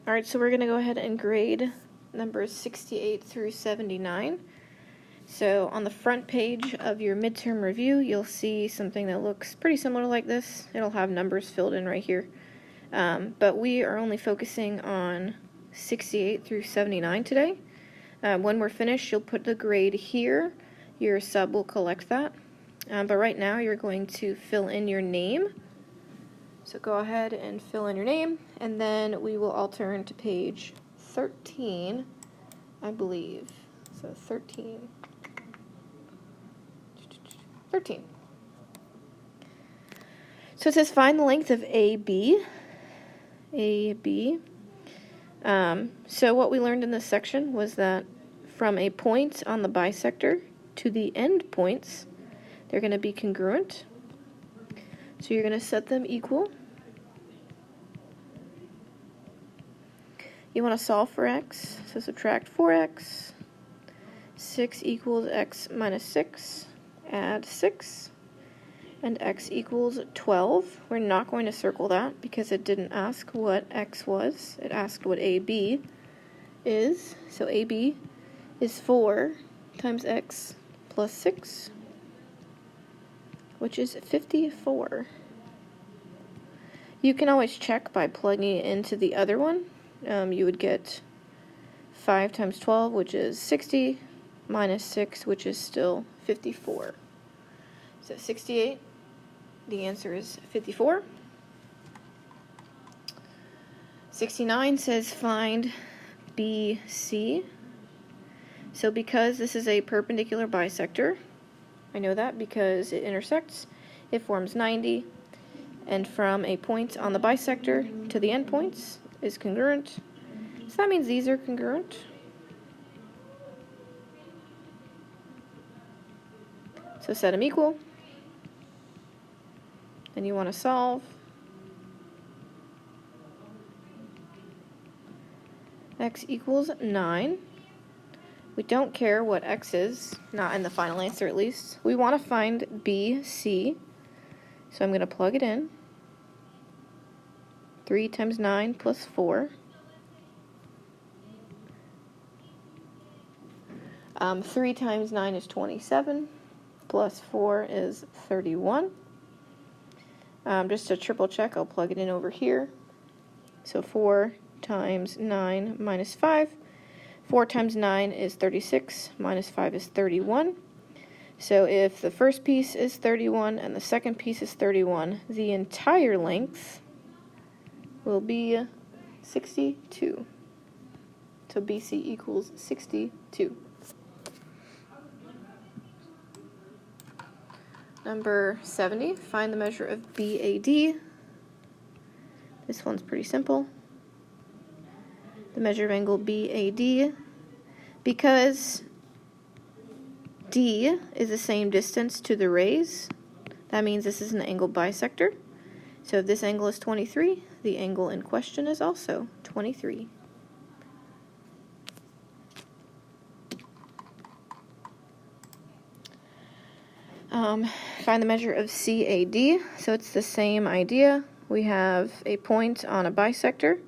Alright, so we're going to go ahead and grade numbers 68 through 79. So on the front page of your midterm review, you'll see something that looks pretty similar like this. It'll have numbers filled in right here. But we are only focusing on 68 through 79 today. When we're finished, you'll put the grade here. Your sub will collect that. But right now, you're going to fill in your name. So go ahead and fill in your name, and then we will all turn to page 13, I believe. So 13. So it says find the length of AB. AB. So what we learned in this section was that from a point on the bisector to the end points, they're going to be congruent. So you're going to set them equal. You want to solve for x, so subtract 4x. 6 equals x minus 6. Add 6. And x equals 12. We're not going to circle that because it didn't ask what x was. It asked what AB is. So AB is 4 times x plus 6, which is 54. You can always check by plugging it into the other one. You would get 5 times 12, which is 60, minus 6, which is still 54. So 68, the answer is 54. 69 says find BC. So because this is a perpendicular bisector, I know that because it intersects, it forms 90, and from a point on the bisector to the endpoints is congruent. So that means these are congruent. So set them equal. Then you want to solve. X equals 9. We don't care what x is, not in the final answer at least. We want to find BC, so I'm going to plug it in. 3 times 9 plus 4. 3 times 9 is 27, plus 4 is 31. Just to triple check, I'll plug it in over here. So 4 times 9 minus 5. 4 times 9 is 36, minus 5 is 31. So if the first piece is 31 and the second piece is 31, the entire length will be 62. So BC equals 62. Number 70, find the measure of BAD. This one's pretty simple. The measure of angle BAD, because D is the same distance to the rays, that means this is an angle bisector. So if this angle is 23, the angle in question is also 23. Find the measure of CAD. So it's the same idea. We have a point on a bisector.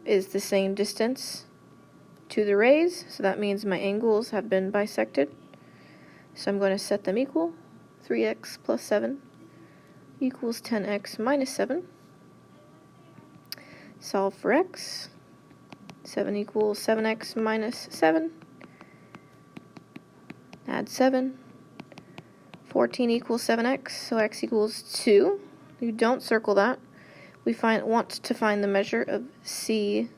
Is the same distance to the rays, so that means my angles have been bisected. So I'm going to set them equal. 3x plus 7 equals 10x minus 7. Solve for x. 7 equals 7x minus 7. Add 7. 14 equals 7x, so x equals 2. You don't circle that. We want to find the measure of CAD.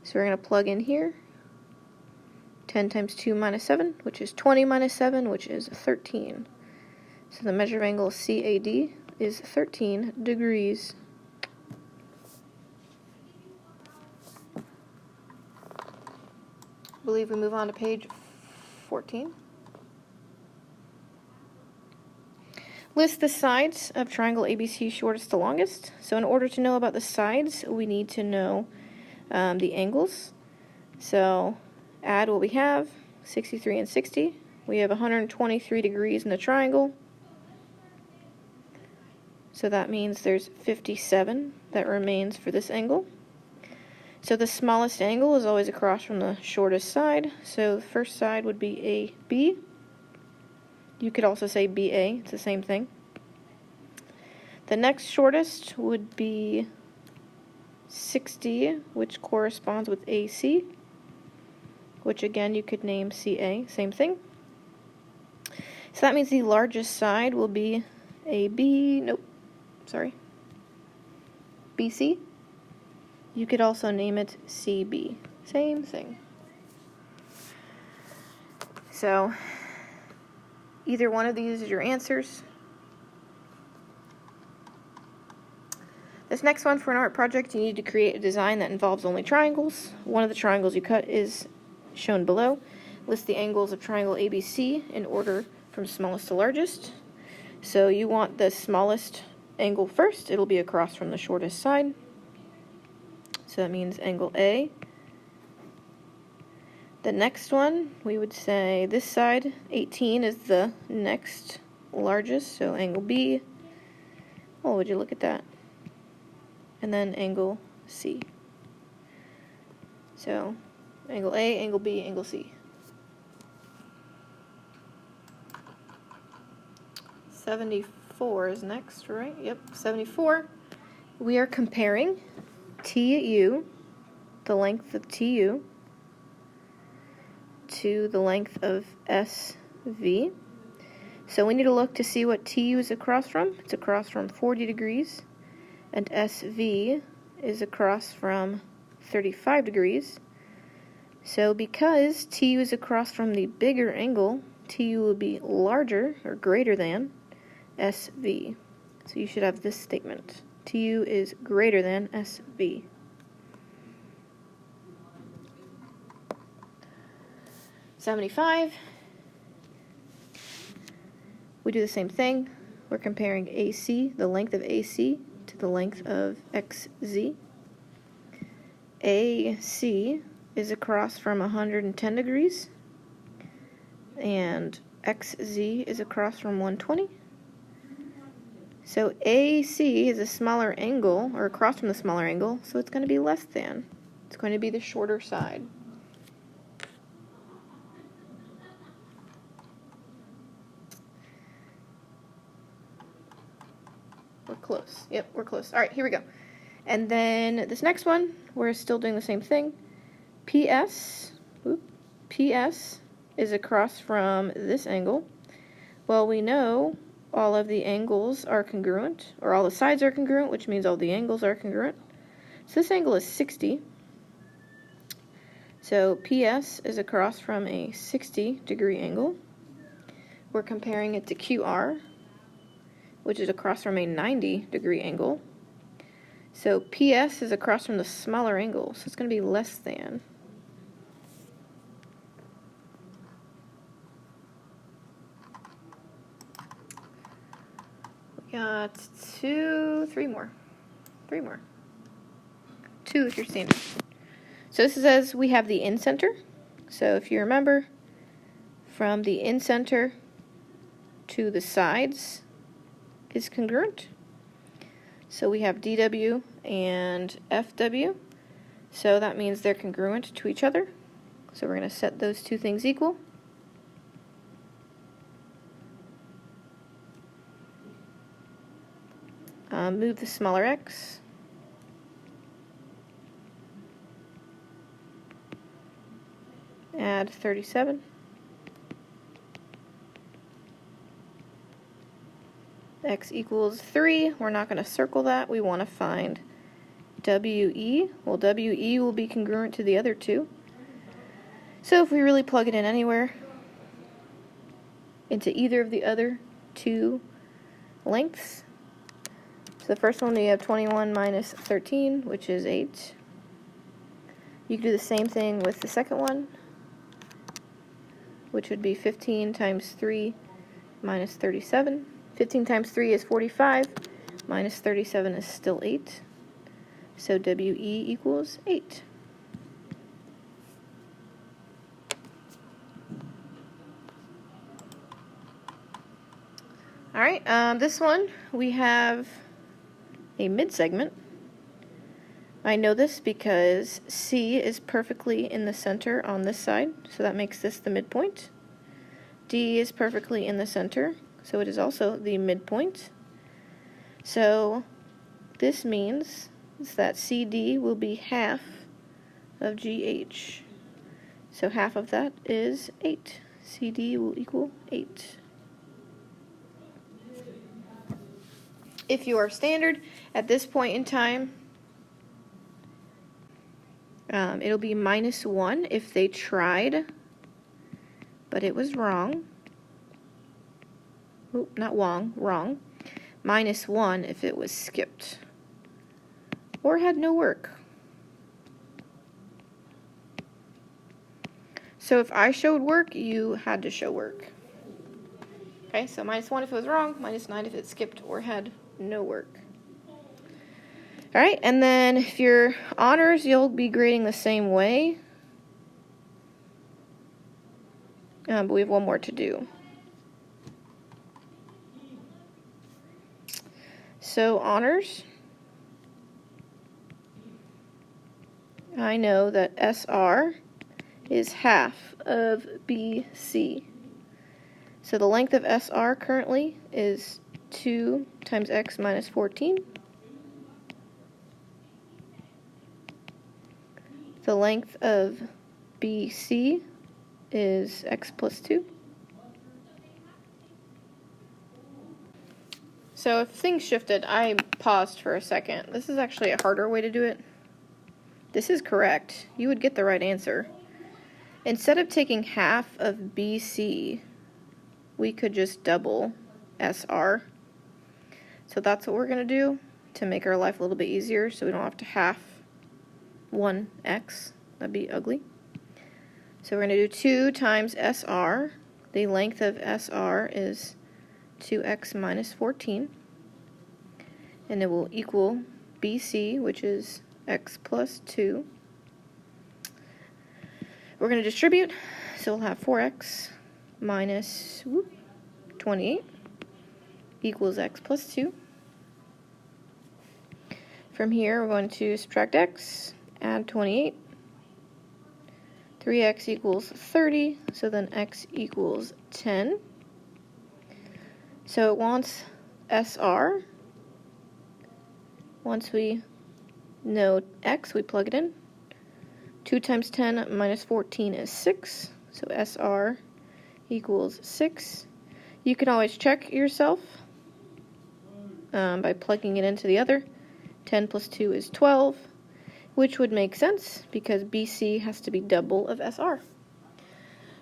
So we're going to plug in here. 10 times 2 minus 7, which is 20 minus 7, which is 13. So the measure of angle CAD is 13 degrees. I believe we move on to page 14. List the sides of triangle ABC shortest to longest. So in order to know about the sides, we need to know the angles. So add what we have, 63 and 60. We have 123 degrees in the triangle. So that means there's 57 that remains for this angle. So the smallest angle is always across from the shortest side. So the first side would be AB. You could also say BA, it's the same thing. The next shortest would be 60, which corresponds with AC, which again you could name CA, same thing. So that means the largest side will be BC. You could also name it CB, same thing. So either one of these is your answers. This next one, for an art project, you need to create a design that involves only triangles. One of the triangles you cut is shown below. List the angles of triangle ABC in order from smallest to largest. So you want the smallest angle first. It'll be across from the shortest side. So that means angle A. The next one, we would say this side, 18 is the next largest, so angle B. Oh, would you look at that? And then angle C. So angle A, angle B, angle C. 74 is next, right? Yep, 74. We are comparing TU, the length of TU, to the length of SV. So we need to look to see what TU is across from. It's across from 40 degrees. And SV is across from 35 degrees. So because TU is across from the bigger angle, TU will be larger or greater than SV. So you should have this statement. TU is greater than SV. $75. We do the same thing. We're comparing AC, the length of AC, to the length of XZ. AC is across from 110 degrees, and XZ is across from 120. So AC is a smaller angle, or across from the smaller angle, so it's going to be less than. It's going to be the shorter side. We're close. Yep, we're close. All right, here we go. And then this next one, we're still doing the same thing. PS is across from this angle. Well, we know all of the angles are congruent, or all the sides are congruent, which means all the angles are congruent. So this angle is 60. So PS is across from a 60-degree angle. We're comparing it to QR, which is across from a 90-degree angle. So PS is across from the smaller angle, so it's going to be less than. We got three more. 2 if you're standing. So this says we have the in-center. So if you remember, from the in-center to the sides is congruent. So we have DW and FW. So that means they're congruent to each other. So we're going to set those two things equal. Move the smaller x. Add 37. X equals 3. We're not going to circle that. We want to find WE. Well, WE will be congruent to the other two. So if we really plug it in anywhere, into either of the other two lengths. So the first one, we have 21 minus 13, which is 8. You can do the same thing with the second one, which would be 15 times 3 minus 37. 15 times 3 is 45, minus 37 is still 8. So WE equals 8. All right, this one, we have a mid-segment. I know this because C is perfectly in the center on this side, so that makes this the midpoint. D is perfectly in the center, so it is also the midpoint. So this means that CD will be half of GH. So half of that is 8. CD will equal 8. If you are standard at this point in time, it'll be -1 if they tried, but it was wrong. Oop, not wrong. -1 if it was skipped or had no work. So if I showed work, you had to show work. Okay, so -1 if it was wrong, -9 if it skipped or had no work. Alright, and then if you're honors, you'll be grading the same way. But we have one more to do. So honors, I know that SR is half of BC. So the length of SR currently is 2 times x minus 14. The length of BC is x plus 2. So if things shifted, I paused for a second. This is actually a harder way to do it. This is correct. You would get the right answer. Instead of taking half of BC, we could just double SR. So that's what we're going to do to make our life a little bit easier so we don't have to half 1x. That'd be ugly. So we're going to do 2 times SR. The length of SR is 2x minus 14. And it will equal BC, which is x plus 2. We're going to distribute, so we'll have 4x minus 28 equals x plus 2. From here, we're going to subtract x, add 28. 3x equals 30, so then x equals 10. So it wants SR. Once we know x, we plug it in. 2 times 10 minus 14 is 6, so SR equals 6. You can always check yourself by plugging it into the other. 10 plus 2 is 12, which would make sense because BC has to be double of SR.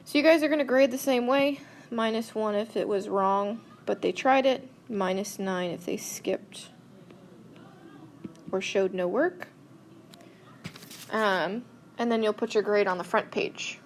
So you guys are going to grade the same way. -1 if it was wrong, but they tried it. -9 if they skipped or showed no work. And then you'll put your grade on the front page.